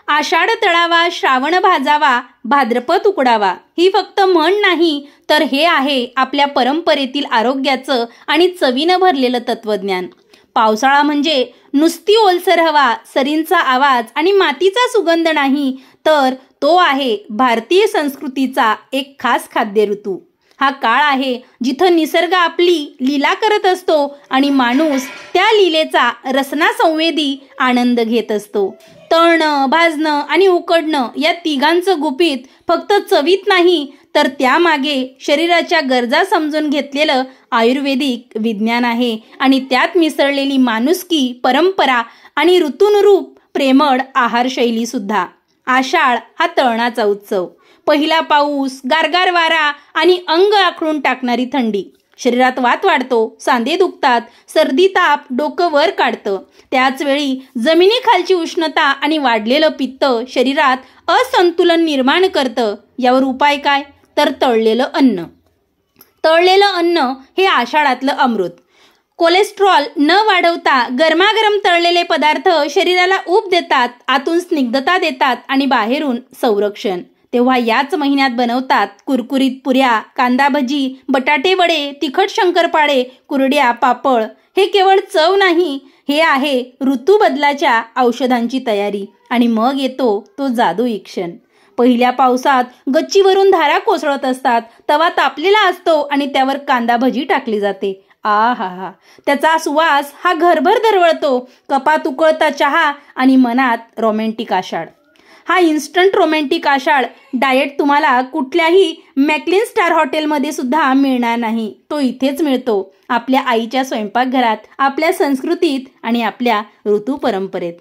आषाढ तळावा, श्रावण भाजावा, भाद्रपद उकडावा ही फक्त म्हण नाही, तर हे आहे आपल्या परंपरेतील आरोग्याचं आणि चवीनं भरलेलं तत्वज्ञान. पावसाळा म्हणजे नुसती ओलसर हवा, सरींचा आवाज आणि मातीचा सुगंध नाही, तर तो आहे भारतीय संस्कृतीचा एक खास खाद्य ऋतू. हा काळ आहे जिथं निसर्ग आपली लीला करत असतो आणि माणूस त्या लीलेचा रसनासंवेदी आनंद घेत असतो. तळणं, भाजणं आणि उकडणं या तिघांचं गुपित फक्त चवीत नाही, तर त्यामागे शरीराच्या गरजा समजून घेतलेलं आयुर्वेदिक विज्ञान आहे आणि त्यात मिसळलेली माणुसकी, परंपरा आणि ऋतूनुरूप प्रेमळ आहारशैली सुद्धा. आषाढ हा तळणाचा उत्सव. पहिला पाऊस, गारगार वारा आणि अंग आखडून टाकणारी थंडी. शरीरात वात वाढतो, सांधे दुखतात, सर्दी ताप डोकं वर काढतं. त्याचवेळी जमिनीखालची उष्णता आणि वाढलेलं पित्त शरीरात असंतुलन निर्माण करतं. यावर उपाय काय? तर तळलेलं अन्न. तळलेलं अन्न हे आषाढातलं अमृत. कोलेस्ट्रॉल न वाढवता गरमागरम तळलेले पदार्थ शरीराला ऊब देतात, आतून स्निग्धता देतात आणि बाहेरून संरक्षण. तेव्हा याच महिन्यात बनवतात कुरकुरीत पुऱ्या, कांदा भजी, बटाटे वडे, तिखट शंकरपाळे, कुरड्या, पापड. हे केवळ चव नाही, हे आहे ऋतू बदलाच्या औषधांची तयारी. आणि मग येतो तो जादुई क्षण. पहिल्या पावसात गच्चीवरून धारा कोसळत असतात, तवा तापलेला असतो आणि त्यावर कांदा भजी टाकली जाते. आहा, त्याचा सुवास हा घरभर दरवळतो. कपात उकळता चहा आणि मनात रोमॅन्टिक आषाढ. हा इन्स्टंट रोमॅन्टिक आषाढ डाएट तुम्हाला कुठल्याही मॅकलिन स्टार हॉटेलमध्ये सुद्धा मिळणार नाही. तो इथेच मिळतो, आपल्या आईच्या स्वयंपाकघरात, आपल्या संस्कृतीत आणि आपल्या ऋतू परंपरेत.